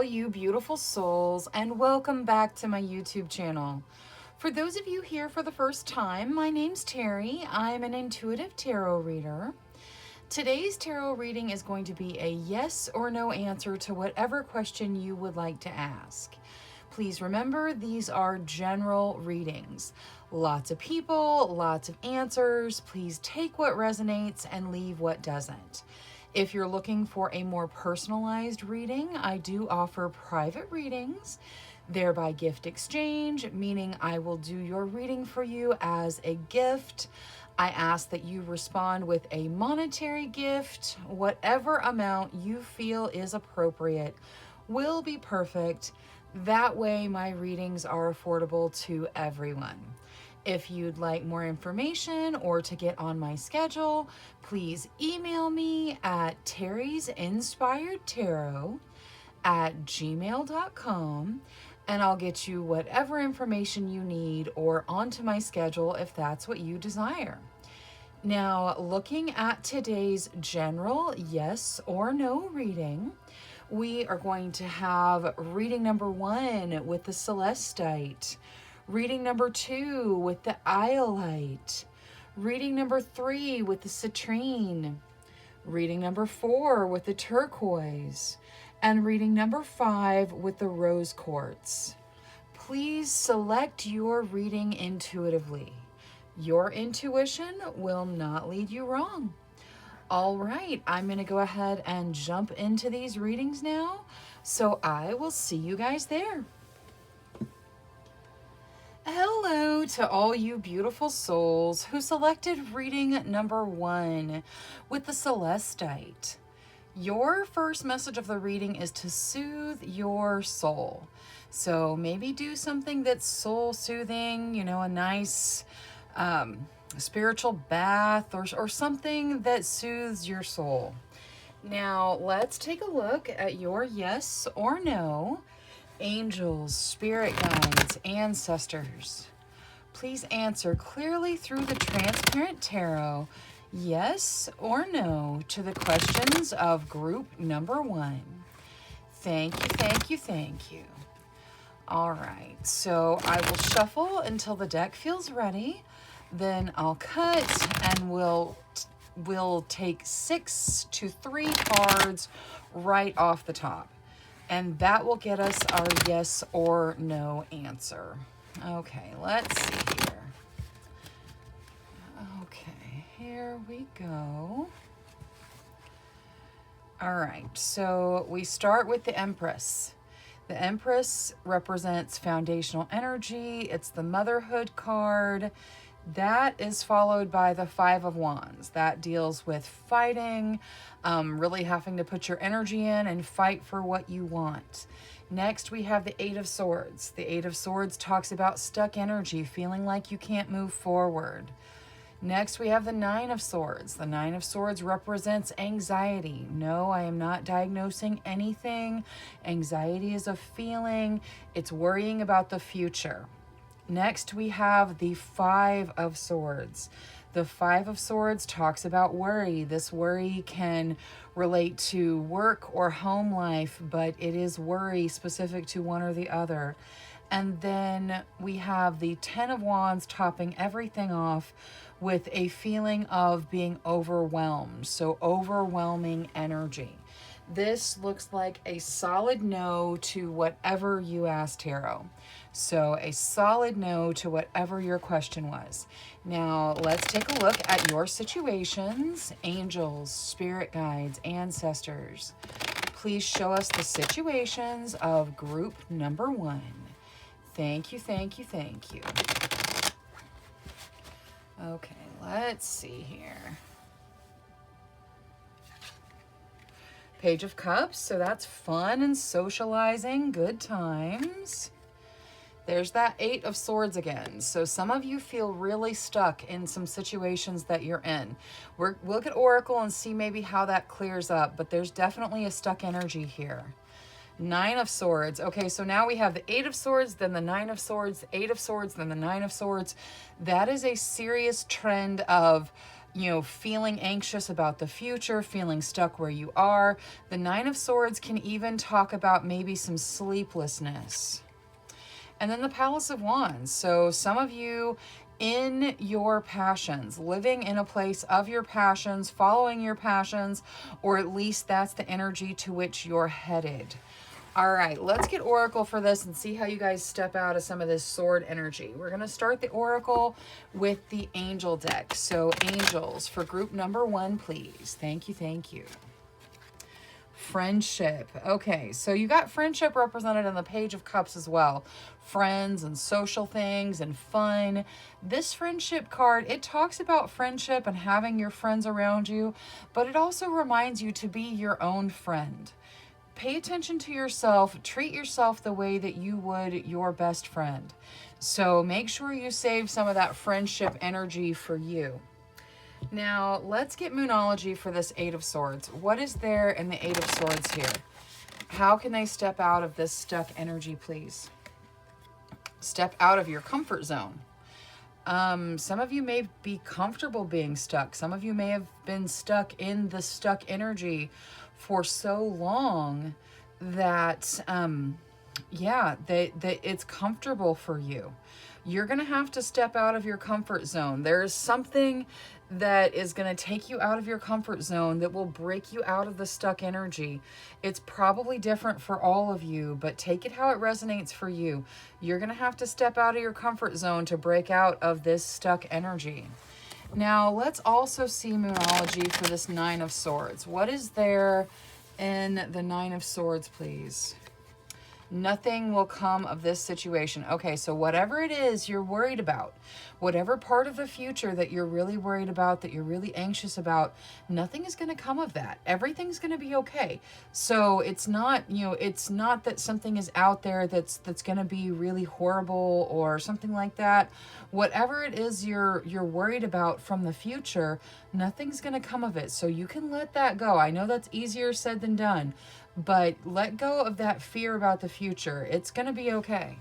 you beautiful souls, and welcome back to my YouTube channel. For those of you here for the first time, my name's Cheri. I'm an intuitive tarot reader. Today's tarot reading is going to be a yes or no answer to whatever question you would like to ask. Please remember, these are general readings. Lots of people, lots of answers. Please take what resonates and leave what doesn't. If you're looking for a more personalized reading, I do offer private readings, thereby gift exchange, meaning I will do your reading for you as a gift. I ask that you respond with a monetary gift. Whatever amount you feel is appropriate will be perfect. That way my readings are affordable to everyone. If you'd like more information or to get on my schedule, please email me at TerrisInspiredTarot@gmail.com, and I'll get you whatever information you need or onto my schedule if that's what you desire. Now, looking at today's general yes or no reading, we are going to have reading number 1 with the Celestite, reading number 2 with the Iolite, reading number 3 with the Citrine, reading number 4 with the Turquoise, and reading number 5 with the Rose Quartz. Please select your reading intuitively. Your intuition will not lead you wrong. All right, I'm going to go ahead and jump into these readings now, so I will see you guys there. Hello to all you beautiful souls who selected reading number 1 with the Celestite. Your first message of the reading is to soothe your soul. So maybe do something that's soul soothing, a nice spiritual bath or something that soothes your soul. Now let's take a look at your yes or no. Angels, spirit guides, ancestors, please answer clearly through the transparent tarot, yes or no, to the questions of group number 1. Thank you, thank you, thank you. All right, so I will shuffle until the deck feels ready. Then I'll cut and we'll take 6 to 3 cards right off the top. And that will get us our yes or no answer. Okay, let's see here. Okay, here we go. All right, so we start with the Empress. The Empress represents foundational energy. It's the motherhood card. That is followed by the 5 of Wands. That deals with fighting, really having to put your energy in and fight for what you want. Next, we have the 8 of Swords. The 8 of Swords talks about stuck energy, feeling like you can't move forward. Next, we have the 9 of Swords. The 9 of Swords represents anxiety. No, I am not diagnosing anything. Anxiety is a feeling. It's worrying about the future. Next, we have the 5 of Swords. The 5 of Swords talks about worry. This worry can relate to work or home life, but it is worry specific to one or the other. And then we have the 10 of Wands topping everything off with a feeling of being overwhelmed. So overwhelming energy. This looks like a solid no to whatever you asked, Tarot. So a solid no to whatever your question was. Now let's take a look at your situations. Angels, spirit guides, ancestors. Please show us the situations of group number 1. Thank you, thank you, thank you. Okay, let's see here. Page of Cups, so that's fun and socializing, good times. There's that 8 of Swords again. So some of you feel really stuck in some situations that you're in. We'll look at Oracle and see maybe how that clears up, but there's definitely a stuck energy here. 9 of Swords. Okay, so now we have the 8 of Swords, then the 9 of Swords, 8 of Swords, then the 9 of Swords. That is a serious trend of feeling anxious about the future, feeling stuck where you are. The Nine of Swords can even talk about maybe some sleeplessness. And then the Palace of Wands. So some of you in your passions, living in a place of your passions, following your passions, or at least that's the energy to which you're headed. All right, let's get Oracle for this and see how you guys step out of some of this sword energy. We're going to start the Oracle with the Angel deck. So angels for group number 1, please. Thank you, thank you. Friendship. Okay, so you got friendship represented in the Page of Cups as well. Friends and social things and fun. This friendship card, it talks about friendship and having your friends around you, but it also reminds you to be your own friend. Pay attention to yourself. Treat yourself the way that you would your best friend. So make sure you save some of that friendship energy for you. Now, let's get Moonology for this Eight of Swords. What is there in the Eight of Swords here? How can they step out of this stuck energy, please? Step out of your comfort zone. Some of you may be comfortable being stuck. Some of you may have been stuck in the stuck energy for so long that, that it's comfortable for you. You're going to have to step out of your comfort zone. There's something that is going to take you out of your comfort zone that will break you out of the stuck energy. It's probably different for all of you, but take it how it resonates for you. You're going to have to step out of your comfort zone to break out of this stuck energy. Now, let's also see Moonology for this Nine of Swords. What is there in the Nine of Swords, please? Nothing will come of this situation. Okay, so whatever it is you're worried about, whatever part of the future that you're really worried about, that you're really anxious about, nothing is going to come of that. Everything's going to be okay. So it's not, it's not that something is out there that's going to be really horrible or something like that. Whatever it is you're worried about from the future, nothing's going to come of it. So you can let that go. I know that's easier said than done. But let go of that fear about the future. It's going to be okay.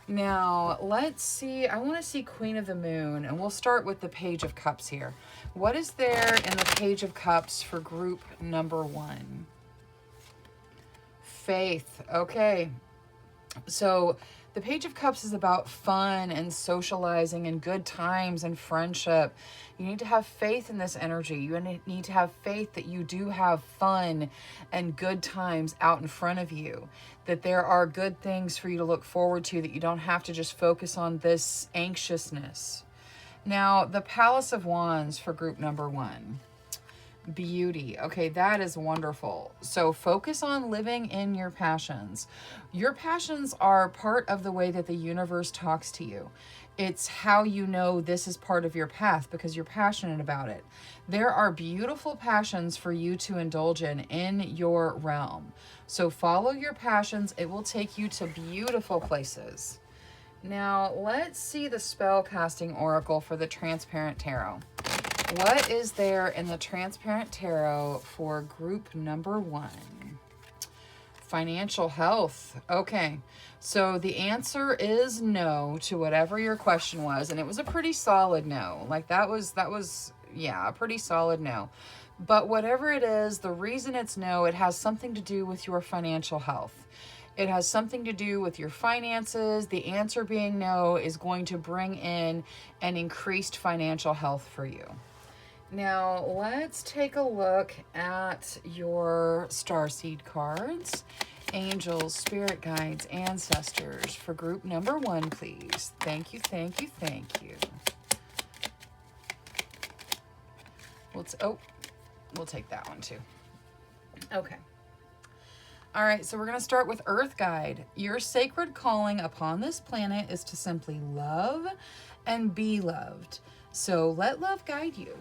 Now, let's see. I want to see Queen of the Moon, and we'll start with the Page of Cups here. What is there in the Page of Cups for group number 1? Faith. Okay. So the Page of Cups is about fun and socializing and good times and friendship. You need to have faith in this energy. You need to have faith that you do have fun and good times out in front of you, that there are good things for you to look forward to, that you don't have to just focus on this anxiousness. Now, the Palace of Wands for group number 1. Beauty. Okay, that is wonderful. So focus on living in your passions. Your passions are part of the way that the universe talks to you. It's how you know this is part of your path because you're passionate about it. There are beautiful passions for you to indulge in your realm. So follow your passions. It will take you to beautiful places. Now, let's see the spell casting oracle for the Transparent Tarot. What is there in the Transparent Tarot for group number 1? Financial health. Okay, so the answer is no to whatever your question was, and it was a pretty solid no. Like that was a pretty solid no. But whatever it is, the reason it's no, it has something to do with your financial health. It has something to do with your finances. The answer being no is going to bring in an increased financial health for you. Now, let's take a look at your starseed cards. Angels, spirit guides, ancestors for group number 1, please. Thank you, thank you, thank you. We'll take that one too. Okay. All right, so we're going to start with Earth Guide. Your sacred calling upon this planet is to simply love and be loved. So let love guide you.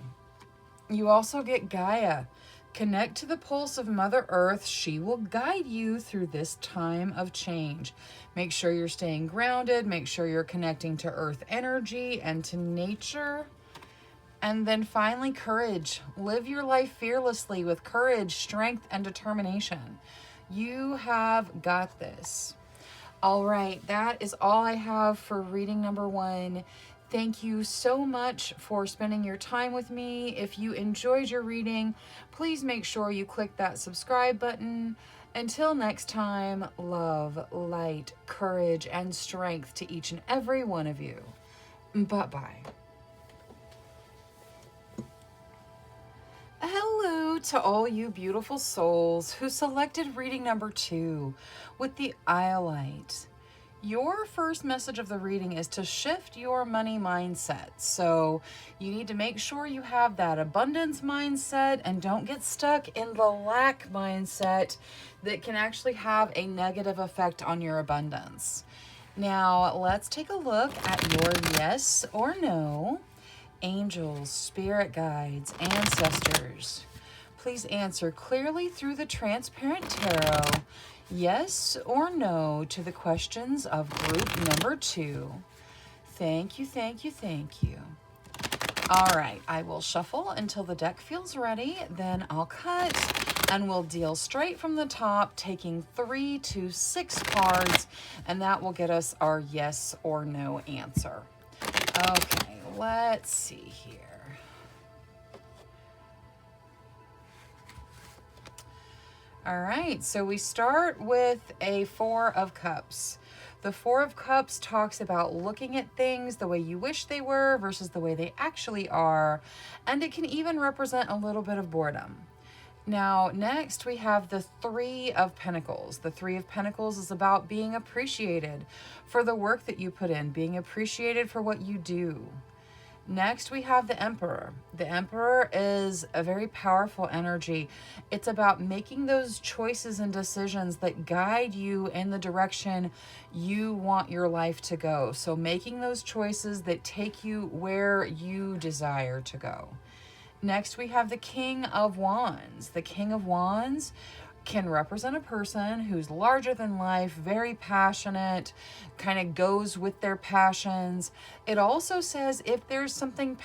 You also get Gaia. Connect to the pulse of Mother Earth. She will guide you through this time of change. Make sure you're staying grounded. Make sure you're connecting to Earth energy and to nature. And then finally, courage. Live your life fearlessly with courage, strength, and determination. You have got this. All right, that is all I have for reading number 1. Thank you so much for spending your time with me. If you enjoyed your reading, please make sure you click that subscribe button. Until next time, love, light, courage, and strength to each and every one of you. Bye-bye. Hello to all you beautiful souls who selected reading number 2 with the Iolite. Your first message of the reading is to shift your money mindset. So you need to make sure you have that abundance mindset and don't get stuck in the lack mindset that can actually have a negative effect on your abundance. Now, let's take a look at your yes or no. Angels, spirit guides, ancestors, please answer clearly through the transparent tarot, yes or no to the questions of group number 2. Thank you, thank you, thank you. All right, I will shuffle until the deck feels ready, then I'll cut and we'll deal straight from the top, taking 3 to 6 cards, and that will get us our yes or no answer. Okay. Let's see here. All right, so we start with a 4 of Cups. The 4 of Cups talks about looking at things the way you wish they were versus the way they actually are, and it can even represent a little bit of boredom. Now, next we have the 3 of Pentacles. The 3 of Pentacles is about being appreciated for the work that you put in, being appreciated for what you do. Next, we have the Emperor. The Emperor is a very powerful energy. It's about making those choices and decisions that guide you in the direction you want your life to go. So making those choices that take you where you desire to go. Next, we have the King of Wands. The King of Wands can represent a person who's larger than life, very passionate, kind of goes with their passions. It also says if there's something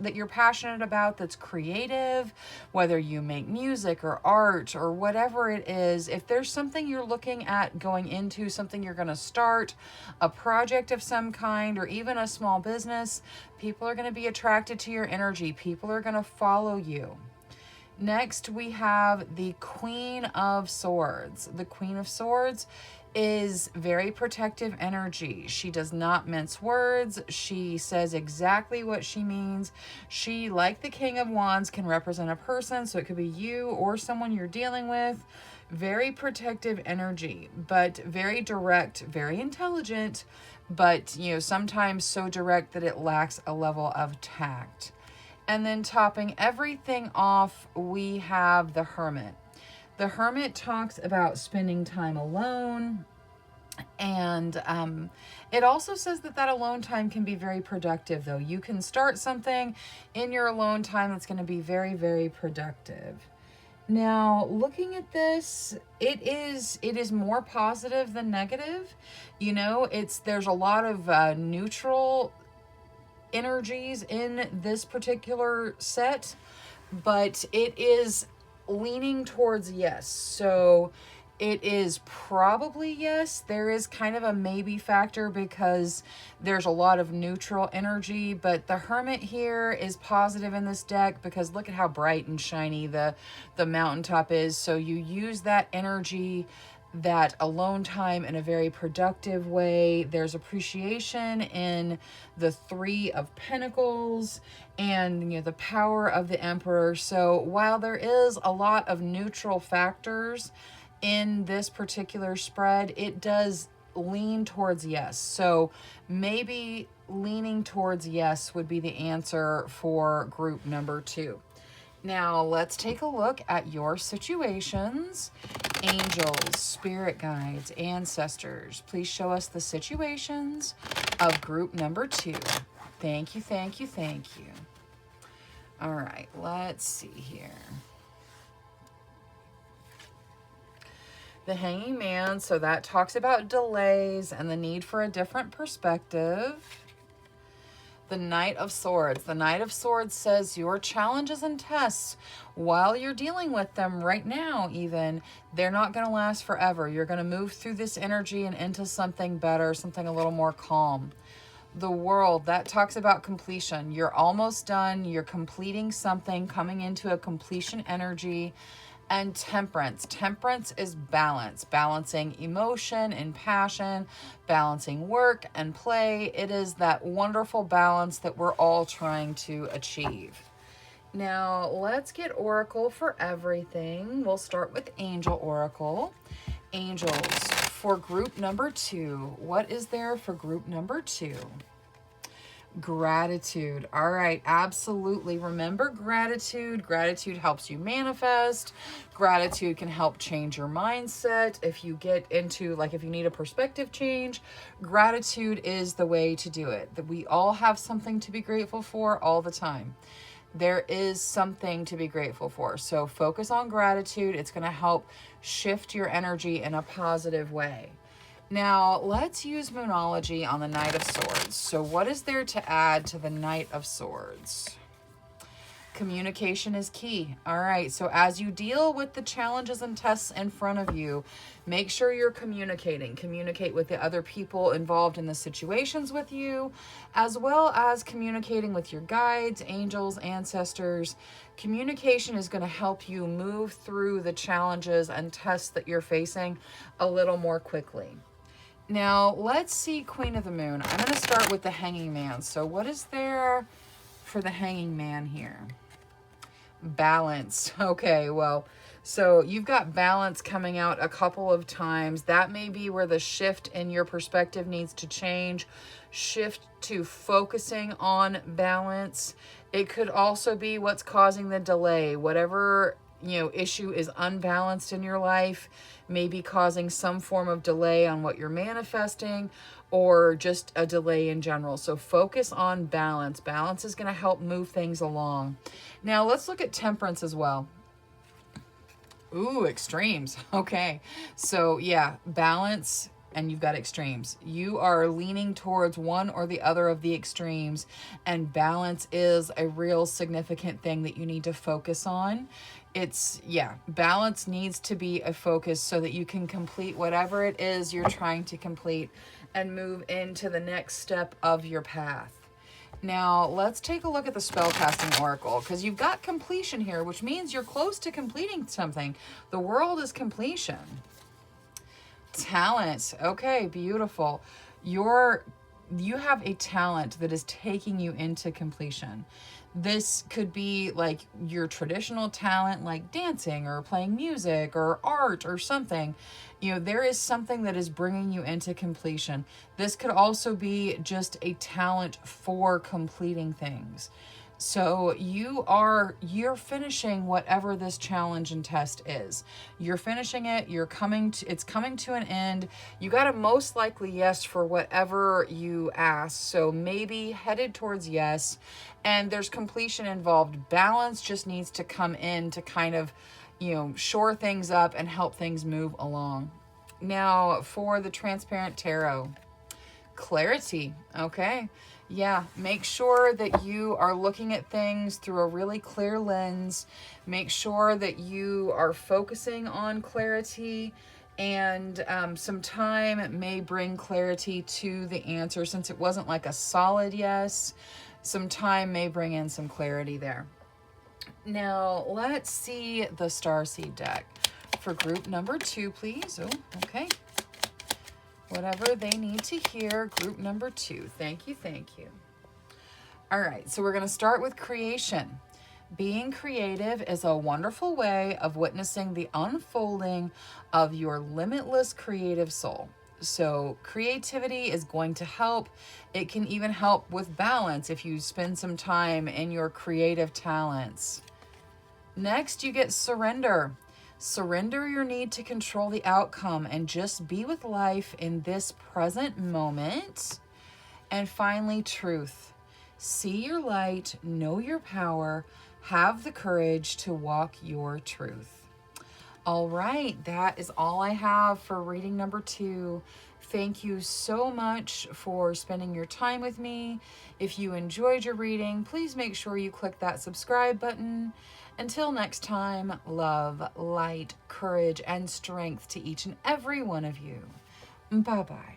that you're passionate about that's creative, whether you make music or art or whatever it is, if there's something you're looking at going into, something you're going to start, a project of some kind, or even a small business, people are going to be attracted to your energy. People are going to follow you. Next, we have the Queen of Swords. The Queen of Swords is very protective energy. She does not mince words. She says exactly what she means. She, like the King of Wands, can represent a person, so it could be you or someone you're dealing with. Very protective energy, but very direct, very intelligent, but, sometimes so direct that it lacks a level of tact. And then topping everything off, we have the Hermit. The Hermit talks about spending time alone. And it also says that alone time can be very productive, though. You can start something in your alone time that's going to be very, very productive. Now, looking at this, it is more positive than negative. There's a lot of neutral energies in this particular set, but it is leaning towards yes. So it is probably yes. There is kind of a maybe factor because there's a lot of neutral energy, but the Hermit here is positive in this deck because look at how bright and shiny the mountaintop is. So you use that energy, that alone time, in a very productive way. There's appreciation in the 3 of Pentacles and the power of the Emperor. So while there is a lot of neutral factors in this particular spread, it does lean towards yes. So maybe leaning towards yes would be the answer for group number 2. Now, let's take a look at your situations. Angels, spirit guides, ancestors, please show us the situations of group number 2. Thank you, thank you, thank you. All right, let's see here. The Hanging Man, so that talks about delays and the need for a different perspective. The Knight of Swords. The Knight of Swords says your challenges and tests, while you're dealing with them right now even, they're not going to last forever. You're going to move through this energy and into something better, something a little more calm. The World, that talks about completion. You're almost done. You're completing something, coming into a completion energy. And Temperance. Temperance is balance, balancing emotion and passion, balancing work and play. It is that wonderful balance that we're all trying to achieve. Now, let's get Oracle for everything. We'll start with Angel Oracle. Angels, for group number 2, what is there for group number 2? Gratitude. All right, absolutely. Remember gratitude. Gratitude helps you manifest. Gratitude can help change your mindset. If you get into, like, if you need a perspective change, gratitude is the way to do it. That we all have something to be grateful for all the time. There is something to be grateful for. So focus on gratitude. It's going to help shift your energy in a positive way. Now, let's use Moonology on the Knight of Swords. So what is there to add to the Knight of Swords? Communication is key. All right, so as you deal with the challenges and tests in front of you, make sure you're communicating. Communicate with the other people involved in the situations with you, as well as communicating with your guides, angels, ancestors. Communication is going to help you move through the challenges and tests that you're facing a little more quickly. Now, let's see Queen of the Moon. I'm going to start with the Hanging Man. So what is there for the Hanging Man here? Balance. Okay, well, so you've got balance coming out a couple of times. That may be where the shift in your perspective needs to change. Shift to focusing on balance. It could also be what's causing the delay. Whatever, issue is unbalanced in your life, may be causing some form of delay on what you're manifesting, or just a delay in general. So focus on balance. Balance is going to help move things along. Now let's look at Temperance as well. Ooh, extremes. Okay. So yeah, balance, and you've got extremes. You are leaning towards one or the other of the extremes, and balance is a real significant thing that you need to focus on. Balance needs to be a focus so that you can complete whatever it is you're trying to complete and move into the next step of your path. Now, let's take a look at the Spellcasting Oracle, because you've got completion here, which means you're close to completing something. The World is completion. Talent. Okay, beautiful. You have a talent that is taking you into completion. This could be like your traditional talent, like dancing or playing music or art or something. There is something that is bringing you into completion. This could also be just a talent for completing things. So you're finishing whatever this challenge and test is. You're finishing it. It's coming to an end. You got a most likely yes for whatever you ask. So maybe headed towards yes. And there's completion involved. Balance just needs to come in to kind of, shore things up and help things move along. Now for the Transparent Tarot. Clarity. Okay. Yeah, make sure that you are looking at things through a really clear lens. Make sure that you are focusing on clarity, and some time may bring clarity to the answer. Since it wasn't like a solid yes, some time may bring in some clarity there. Now, let's see the Starseed deck for group number 2, please. Oh, okay. Whatever they need to hear, group number 2. Thank you, thank you. All right, so we're going to start with creation. Being creative is a wonderful way of witnessing the unfolding of your limitless creative soul. So creativity is going to help. It can even help with balance if you spend some time in your creative talents. Next, you get surrender. Surrender your need to control the outcome and just be with life in this present moment. And finally, truth. See your light, know your power, have the courage to walk your truth. All right, that is all I have for reading number 2. Thank you so much for spending your time with me. If you enjoyed your reading, please make sure you click that subscribe button. Until next time, love, light, courage, and strength to each and every one of you. Bye-bye.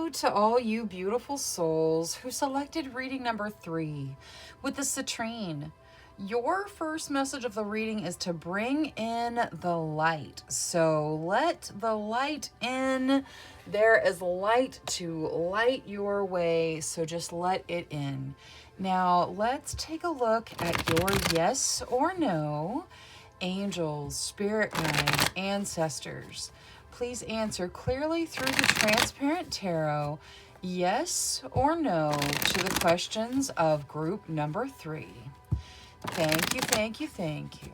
Hello to all you beautiful souls who selected reading number 3 with the citrine. Your first message of the reading is to bring in the light. So let the light in. There is light to light your way, so just let it in. Now let's take a look at your yes or no. Angels, spirit guides, ancestors. Please answer clearly through the transparent tarot, yes or no, to the questions of group number 3. Thank you, thank you, thank you.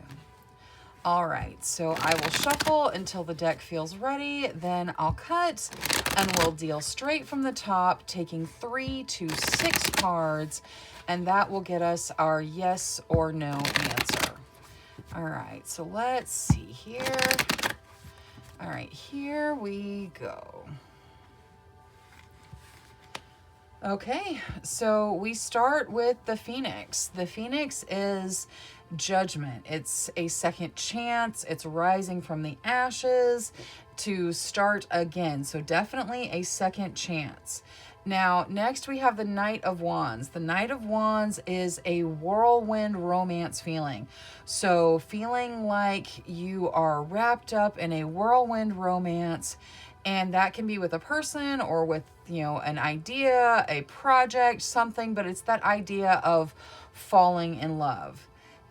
All right, so I will shuffle until the deck feels ready, then I'll cut and we'll deal straight from the top, taking 3 to 6 cards, and that will get us our yes or no answer. All right, so let's see here. All right, here we go. Okay, so we start with the Phoenix. The Phoenix is judgment. It's a second chance. It's rising from the ashes to start again. So definitely a second chance. Now, next we have the Knight of Wands. The Knight of Wands is a whirlwind romance feeling. So feeling like you are wrapped up in a whirlwind romance, and that can be with a person or with, an idea, a project, something, but it's that idea of falling in love.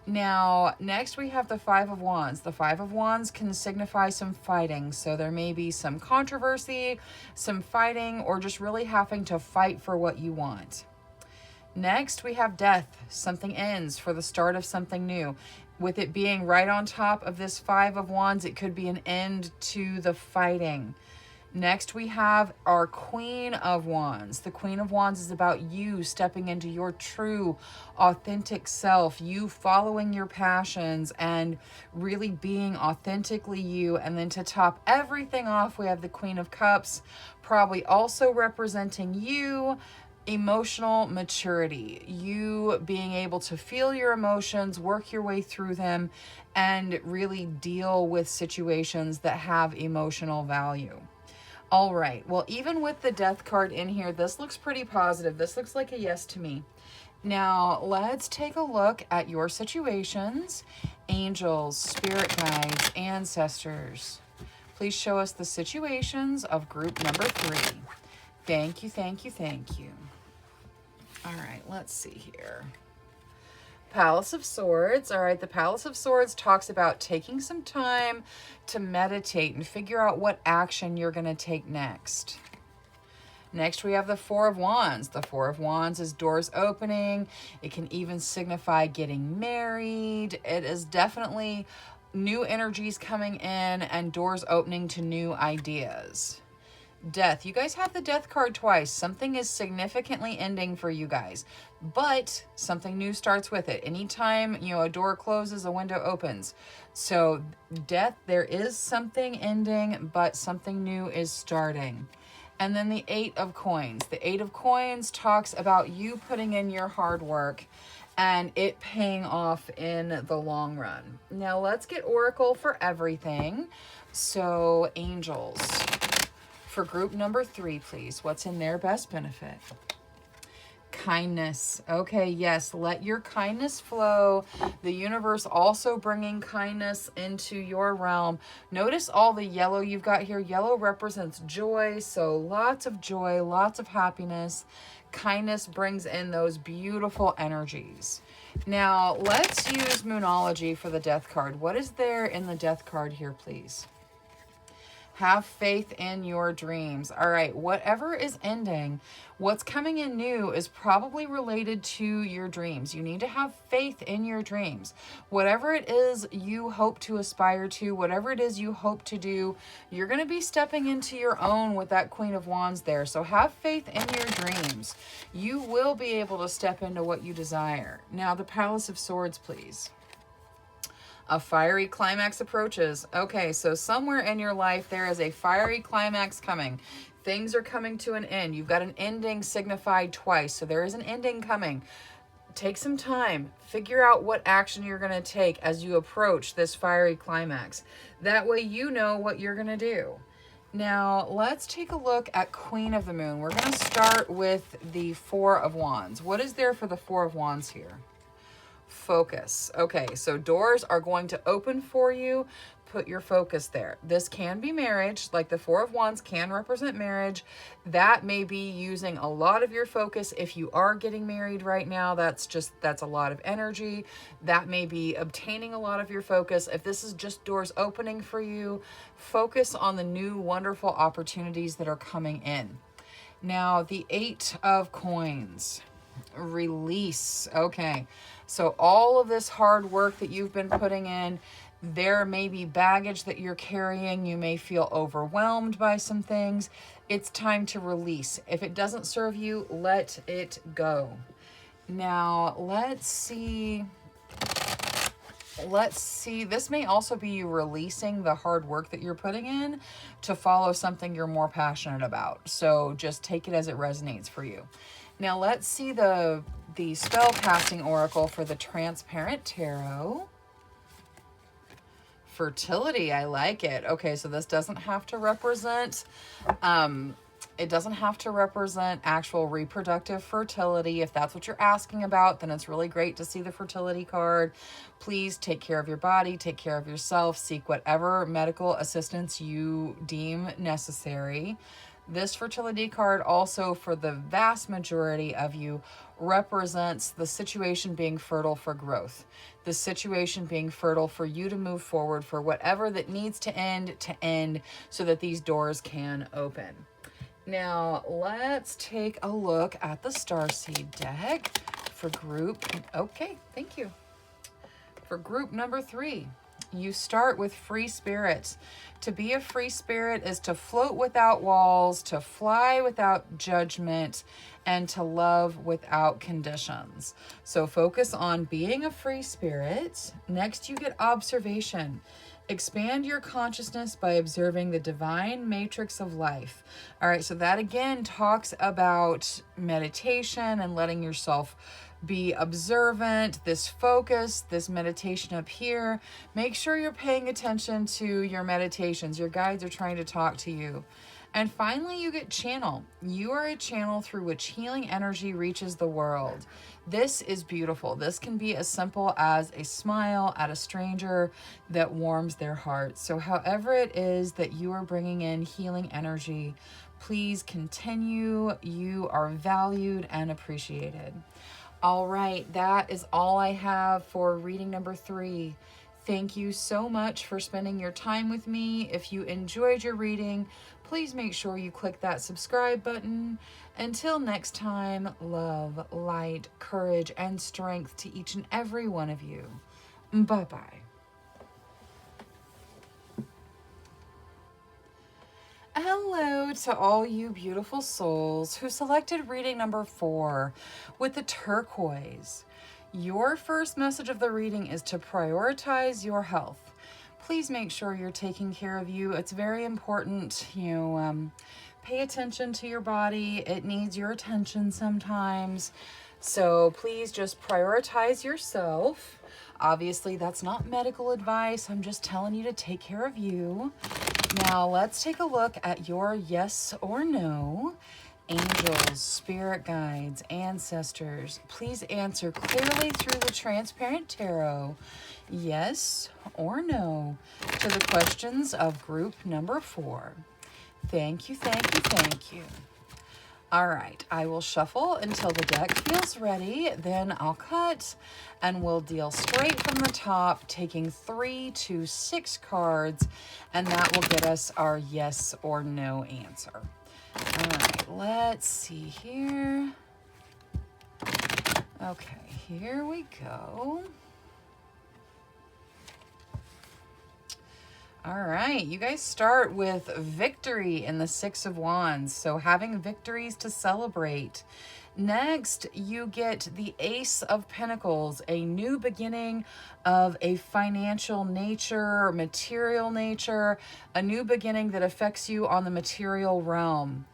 Now, next we have the Five of Wands. The Five of Wands can signify some fighting. So there may be some controversy, some fighting, or just really having to fight for what you want. Next, we have Death. Something ends for the start of something new. With it being right on top of this Five of Wands, it could be an end to the fighting. Next, we have our Queen of Wands. The Queen of Wands is about you stepping into your true, authentic self, you following your passions and really being authentically you. And then to top everything off, we have the Queen of Cups, probably also representing you, emotional maturity, you being able to feel your emotions, work your way through them, and really deal with situations that have emotional value. All right, well, even with the Death card in here, this looks pretty positive. This looks like a yes to me. Now, let's take a look at your situations. Angels, spirit guides, ancestors. Please show us the situations of group number 3. Thank you, thank you, thank you. All right, let's see here. Palace of Swords. All right, the Palace of Swords talks about taking some time to meditate and figure out what action you're going to take next. Next, we have the Four of Wands. The Four of Wands is doors opening. It can even signify getting married. It is definitely new energies coming in and doors opening to new ideas. Death. You guys have the Death card twice. Something is significantly ending for you guys, but something new starts with it. Anytime, a door closes, a window opens. So Death, there is something ending, but something new is starting. And then the Eight of Coins. The Eight of Coins talks about you putting in your hard work and it paying off in the long run. Now let's get Oracle for everything. So Angels. For group number 3, please. What's in their best benefit? Kindness. Okay, yes, let your kindness flow. The universe also bringing kindness into your realm. Notice all the yellow you've got here. Yellow represents joy, so lots of joy, lots of happiness. Kindness brings in those beautiful energies. Now, let's use Moonology for the Death card. What is there in the Death card here, please? Have faith in your dreams. All right, whatever is ending, what's coming in new is probably related to your dreams. You need to have faith in your dreams. Whatever it is you hope to aspire to, whatever it is you hope to do, you're going to be stepping into your own with that Queen of Wands there. So have faith in your dreams. You will be able to step into what you desire. Now, the Palace of Swords, please. A fiery climax approaches. Okay, so somewhere in your life there is a fiery climax coming. Things are coming to an end. You've got an ending signified twice, so there is an ending coming. Take some time. Figure out what action you're going to take as you approach this fiery climax. That way you know what you're going to do. Now, let's take a look at Queen of the Moon. We're going to start with the Four of Wands. What is there for the Four of Wands here? Focus. Okay, so doors are going to open for you. Put your focus there. This can be marriage, like the Four of Wands can represent marriage. That may be using a lot of your focus. If you are getting married right now, that's a lot of energy. That may be obtaining a lot of your focus. If this is just doors opening for you, focus on the new wonderful opportunities that are coming in. Now, the Eight of Coins. Release. Okay, so all of this hard work that you've been putting in, there may be baggage that you're carrying. You may feel overwhelmed by some things. It's time to release. If it doesn't serve you, let it go. Now, let's see. This may also be you releasing the hard work that you're putting in to follow something you're more passionate about. So just take it as it resonates for you. Now let's see the spell casting oracle for the Transparent Tarot. Fertility, I like it. Okay, so this doesn't have to represent actual reproductive fertility. If that's what you're asking about, then it's really great to see the fertility card. Please take care of your body, take care of yourself, seek whatever medical assistance you deem necessary. This fertility card also, for the vast majority of you, represents the situation being fertile for growth. The situation being fertile for you to move forward, for whatever that needs to end so that these doors can open. Now, let's take a look at the Starseed deck for group. Okay, thank you. For group number 3. You start with free spirit. To be a free spirit is to float without walls, to fly without judgment, and to love without conditions. So focus on being a free spirit. Next, you get observation. Expand your consciousness by observing the divine matrix of life. All right, so that again talks about meditation and letting yourself be observant, this focus, this meditation up here. Make sure you're paying attention to your meditations. Your guides are trying to talk to you. And finally, you get channel. You are a channel through which healing energy reaches the world. This is beautiful. This can be as simple as a smile at a stranger that warms their heart. So however it is that you are bringing in healing energy, please continue. You are valued and appreciated. All right, that is all I have for reading number 3. Thank you so much for spending your time with me. If you enjoyed your reading, please make sure you click that subscribe button. Until next time, love, light, courage, and strength to each and every one of you. Bye-bye. Hello to all you beautiful souls who selected reading number 4 with the turquoise. Your first message of the reading is to prioritize your health. Please make sure you're taking care of you. It's very important you pay attention to your body. It needs your attention sometimes. So please just prioritize yourself. Obviously, that's not medical advice. I'm just telling you to take care of you. Now, let's take a look at your yes or no. Angels, spirit guides, ancestors, please answer clearly through the Transparent Tarot, yes or no, to the questions of group number 4. Thank you, thank you, thank you. All right, I will shuffle until the deck feels ready, then I'll cut, and we'll deal straight from the top, taking 3 to 6 cards, and that will get us our yes or no answer. All right, let's see here. Okay, here we go. All right, you guys start with victory in the 6 of Wands, so having victories to celebrate. Next, you get the Ace of Pentacles, a new beginning of a financial nature, material nature, a new beginning that affects you on the material realm.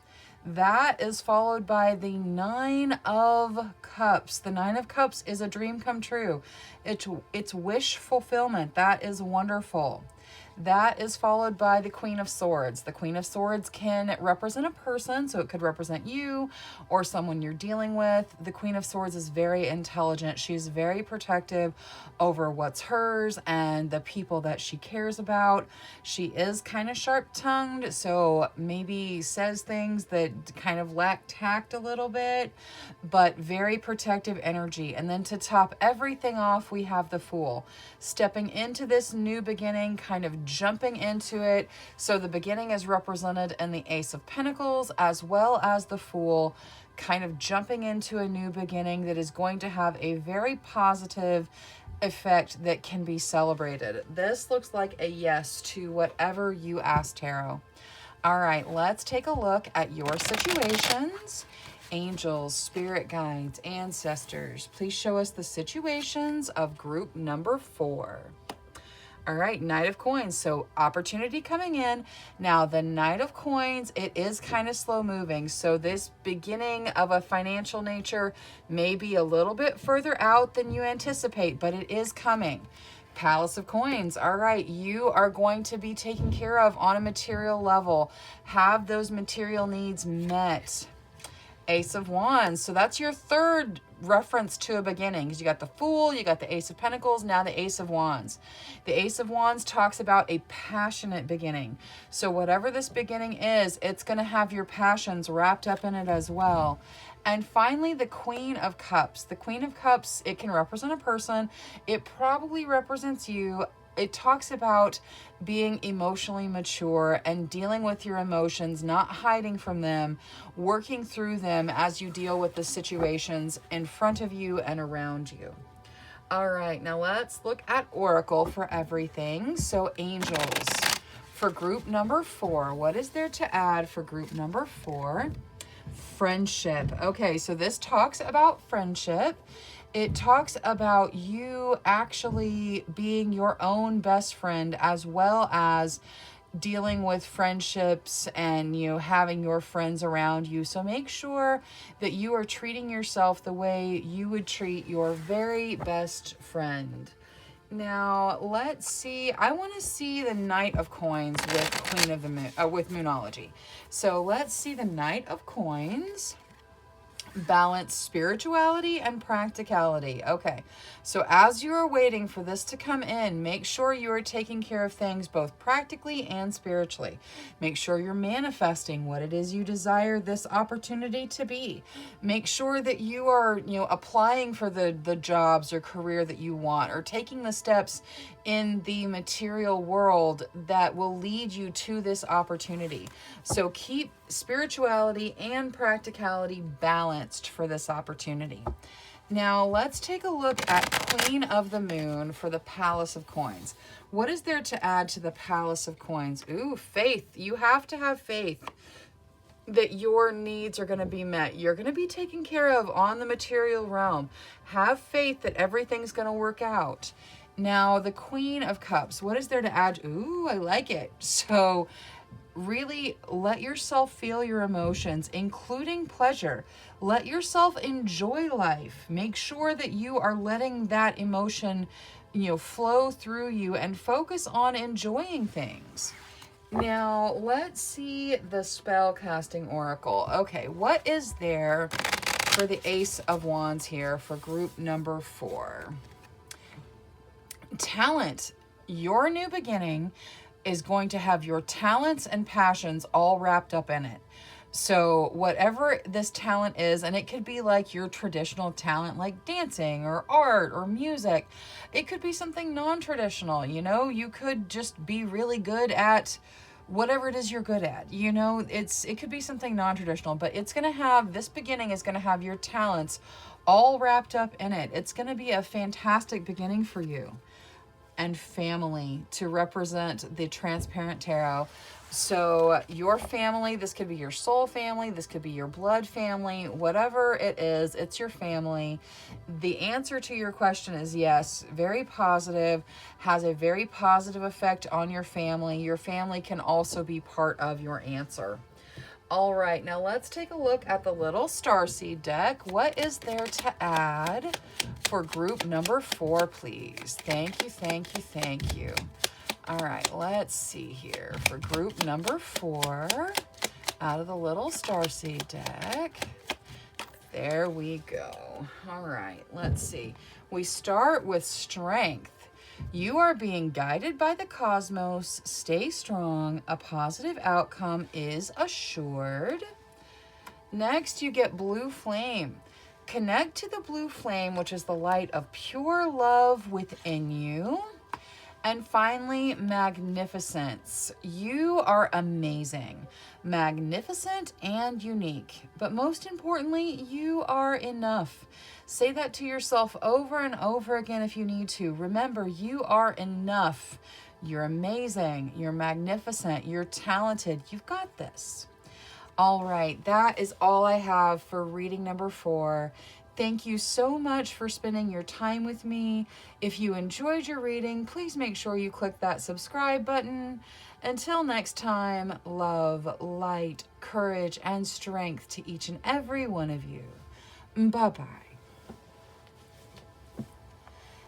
That is followed by the 9 of Cups. The 9 of Cups is a dream come true. It's wish fulfillment. That is wonderful. That is followed by the Queen of Swords. The Queen of Swords can represent a person, so it could represent you or someone you're dealing with. The Queen of Swords is very intelligent. She's very protective over what's hers and the people that she cares about. She is kind of sharp-tongued, so maybe says things that kind of lack tact a little bit, but very protective energy. And then to top everything off, we have the Fool, stepping into this new beginning, kind of jumping into it. So the beginning is represented in the Ace of Pentacles as well as the Fool, kind of jumping into a new beginning that is going to have a very positive effect that can be celebrated. This looks like a yes to whatever you asked, Tarot. All right, let's take a look at your situations. Angels, spirit guides, ancestors, please show us the situations of group number 4. All right, Knight of Coins, so opportunity coming in. Now, the Knight of Coins, it is kind of slow moving, so this beginning of a financial nature may be a little bit further out than you anticipate, but it is coming. Palace of Coins, all right, you are going to be taken care of on a material level. Have those material needs met. Ace of Wands, so that's your third reference to a beginning, because you got the Fool, you got the Ace of Pentacles, now the Ace of Wands. The Ace of Wands talks about a passionate beginning. So whatever this beginning is, it's going to have your passions wrapped up in it as well. And finally, the Queen of Cups. The Queen of Cups, it can represent a person. It probably represents you. It talks about being emotionally mature and dealing with your emotions, not hiding from them, working through them as you deal with the situations in front of you and around you. All right, now let's look at Oracle for everything. So angels, for group number 4, what is there to add for group number 4? Friendship. Okay, so this talks about friendship. It talks about you actually being your own best friend, as well as dealing with friendships and, you know, having your friends around you. So make sure that you are treating yourself the way you would treat your very best friend. Now, let's see. I want to see the Knight of Coins with Queen of the Moon, with Moonology. So let's see the Knight of Coins. Balance spirituality and practicality. Okay, so as you are waiting for this to come in, make sure you are taking care of things both practically and spiritually. Make sure you're manifesting what it is you desire this opportunity to be. Make sure that you are, you know, applying for the jobs or career that you want, or taking the steps in the material world that will lead you to this opportunity. So keep spirituality and practicality balanced for this opportunity. Now let's take a look at Queen of the Moon for the Palace of Coins. What is there to add to the Palace of Coins? Ooh, faith. You have to have faith that your needs are going to be met. You're going to be taken care of on the material realm. Have faith that everything's going to work out. Now, the Queen of Cups, what is there to add? Ooh, I like it. So really let yourself feel your emotions, including pleasure. Let yourself enjoy life. Make sure that you are letting that emotion, you know, flow through you, and focus on enjoying things. Now, let's see the spell casting oracle. Okay, what is there for the Ace of Wands here for group number 4? Talent. Your new beginning is going to have your talents and passions all wrapped up in it. So whatever this talent is, and it could be like your traditional talent, like dancing or art or music. It could be something non-traditional, you know, you could just be really good at whatever it is you're good at, you know, it could be something non-traditional, but it's going to have, this beginning is going to have your talents all wrapped up in it. It's going to be a fantastic beginning for you. And family to represent the Transparent Tarot. So your family, this could be your soul family, this could be your blood family, whatever it is, it's your family. The answer to your question is yes, very positive, has a very positive effect on your family. Your family can also be part of your answer. All right, now let's take a look at the little starseed deck. What is there to add for group number 4, please? Thank you, thank you, thank you. All right, let's see here for group number 4 out of the little starseed deck. There we go. All right, let's see. We start with strength. You are being guided by the cosmos. Stay strong. A positive outcome is assured. Next, you get blue flame. Connect to the blue flame, which is the light of pure love within you. And finally, magnificence. You are amazing, magnificent, and unique. But most importantly, you are enough. Say that to yourself over and over again if you need to. Remember, you are enough. You're amazing. You're magnificent. You're talented. You've got this. All right, that is all I have for reading number 4. Thank you so much for spending your time with me. If you enjoyed your reading, please make sure you click that subscribe button. Until next time, love, light, courage, and strength to each and every one of you. Bye-bye.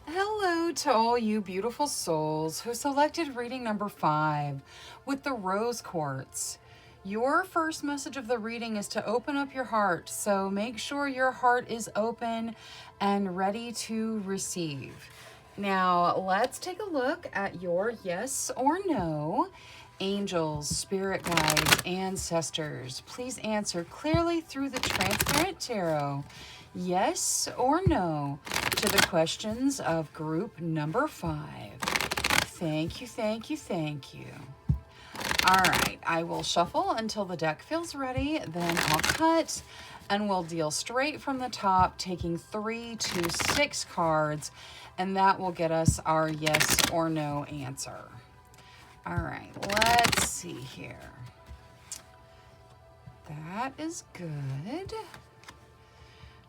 Hello to all you beautiful souls who selected reading number 5 with the rose quartz. Your first message of the reading is to open up your heart, so make sure your heart is open and ready to receive. Now, let's take a look at your yes or no. Angels, spirit guides, ancestors, please answer clearly through the transparent tarot. Yes or no to the questions of group number 5. Thank you, thank you, thank you. All right, I will shuffle until the deck feels ready, then I'll cut, and we'll deal straight from the top, taking 3 to 6 cards, and that will get us our yes or no answer. All right, let's see here. That is good.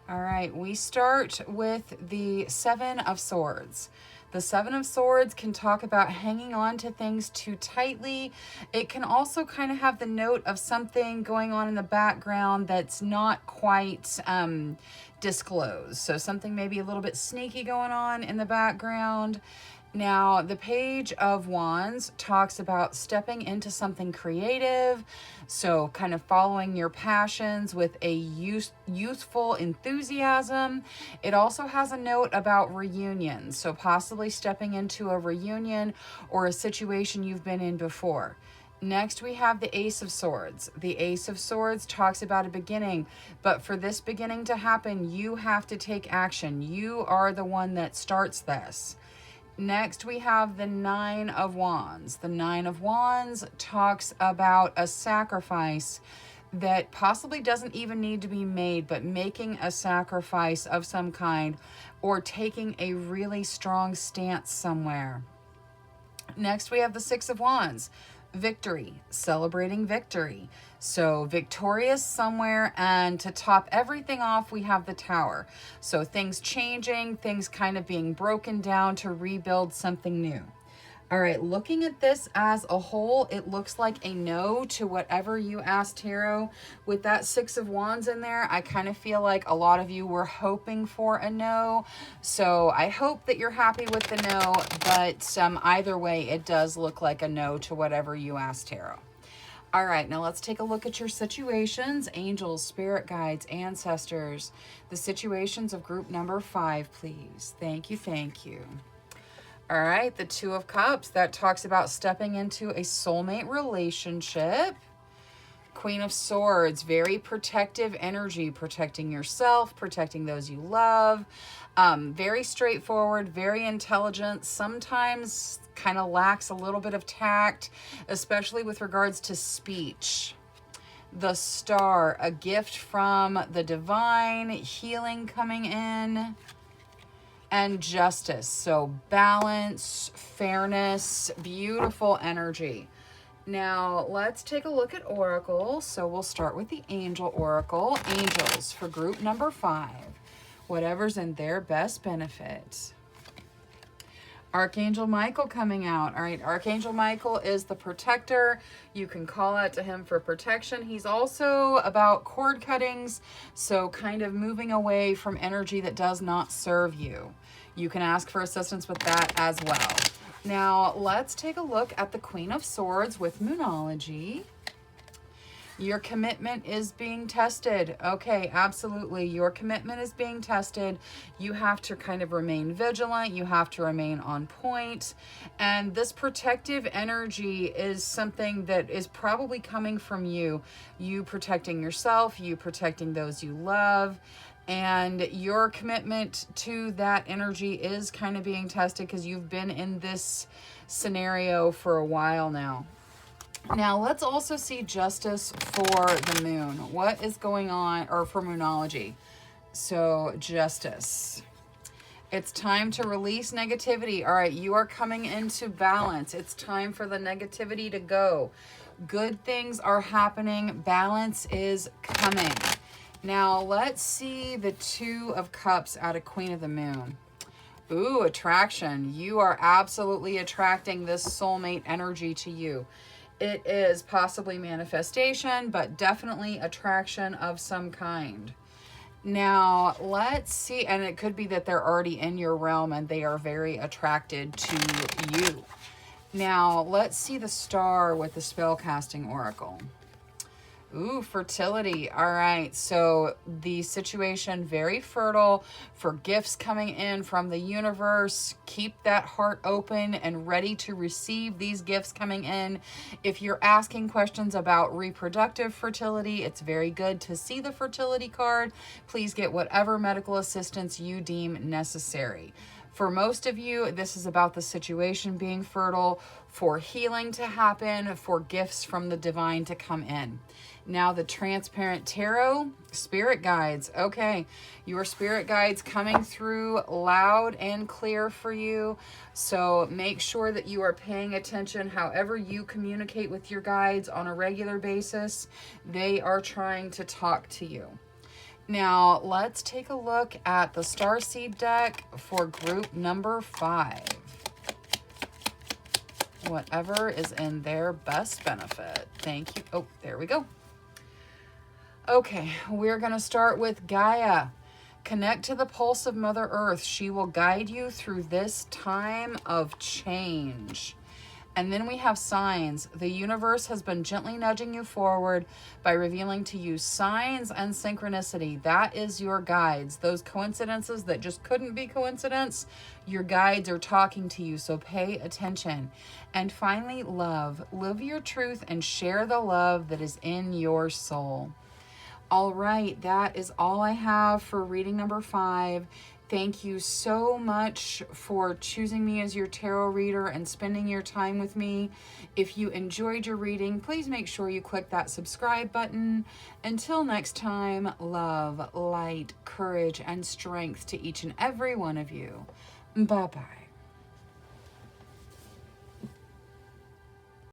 All right, we start with the 7 of Swords. The 7 of Swords can talk about hanging on to things too tightly. It can also kind of have the note of something going on in the background that's not quite disclosed. So something maybe a little bit sneaky going on in the background. Now, the Page of Wands talks about stepping into something creative, so kind of following your passions with a youthful enthusiasm. It also has a note about reunions, so possibly stepping into a reunion or a situation you've been in before. Next, we have the Ace of Swords. The Ace of Swords talks about a beginning, but for this beginning to happen, you have to take action. You are the one that starts this. Next, we have the 9 of Wands. The 9 of Wands talks about a sacrifice that possibly doesn't even need to be made, but making a sacrifice of some kind or taking a really strong stance somewhere. Next, we have the 6 of Wands. Victory, celebrating victory. So victorious somewhere, and to top everything off, we have the Tower. So things changing, things kind of being broken down to rebuild something new. All right, looking at this as a whole, it looks like a no to whatever you asked tarot. With that 6 of Wands in there, I kind of feel like a lot of you were hoping for a no. So I hope that you're happy with the no, but either way, it does look like a no to whatever you asked tarot. All right, now let's take a look at your situations. Angels, spirit guides, ancestors. The situations of group number 5, please. Thank you, thank you. All right, the 2 of Cups, that talks about stepping into a soulmate relationship. Queen of Swords, very protective energy, protecting yourself, protecting those you love. Very straightforward, very intelligent, sometimes kind of lacks a little bit of tact, especially with regards to speech. The Star, a gift from the divine, healing coming in. And Justice, so balance, fairness, beautiful energy. Now, let's take a look at Oracle. So we'll start with the Angel Oracle. Angels for group number 5. Whatever's in their best benefit. Archangel Michael coming out. All right, Archangel Michael is the protector. You can call out to him for protection. He's also about cord cuttings, so kind of moving away from energy that does not serve you. You can ask for assistance with that as well. Now, let's take a look at the Queen of Swords with Moonology. Your commitment is being tested. Okay, absolutely. Your commitment is being tested. You have to kind of remain vigilant. You have to remain on point. And this protective energy is something that is probably coming from you. You protecting yourself, you protecting those you love. And your commitment to that energy is kind of being tested because you've been in this scenario for a while now. Now, let's also see justice for the moon. What is going on, or for Moonology? So, justice. It's time to release negativity. All right, you are coming into balance. It's time for the negativity to go. Good things are happening. Balance is coming. Now, let's see the Two of Cups out of Queen of the Moon. Ooh, attraction. You are absolutely attracting this soulmate energy to you. It is possibly manifestation, but definitely attraction of some kind. Now, let's see, and it could be that they're already in your realm and they are very attracted to you. Now, let's see the Star with the Spellcasting Oracle. Ooh, fertility. All right. So the situation, very fertile for gifts coming in from the universe. Keep that heart open and ready to receive these gifts coming in. If you're asking questions about reproductive fertility, it's very good to see the fertility card. Please get whatever medical assistance you deem necessary. For most of you, this is about the situation being fertile, for healing to happen, for gifts from the divine to come in. Now, the Transparent Tarot, spirit guides. Okay, your spirit guides coming through loud and clear for you. So make sure that you are paying attention however you communicate with your guides on a regular basis. They are trying to talk to you. Now, let's take a look at the Starseed deck for group number 5. Whatever is in their best benefit. Thank you. Oh, there we go. Okay, we're going to start with Gaia. Connect to the pulse of Mother Earth. She will guide you through this time of change. And then we have signs. The universe has been gently nudging you forward by revealing to you signs and synchronicity. That is your guides. Those coincidences that just couldn't be coincidence, your guides are talking to you, so pay attention. And finally, love. Live your truth and share the love that is in your soul. All right, that is all I have for reading number 5. Thank you so much for choosing me as your tarot reader and spending your time with me. If you enjoyed your reading, please make sure you click that subscribe button. Until next time, love, light, courage, and strength to each and every one of you. Bye-bye.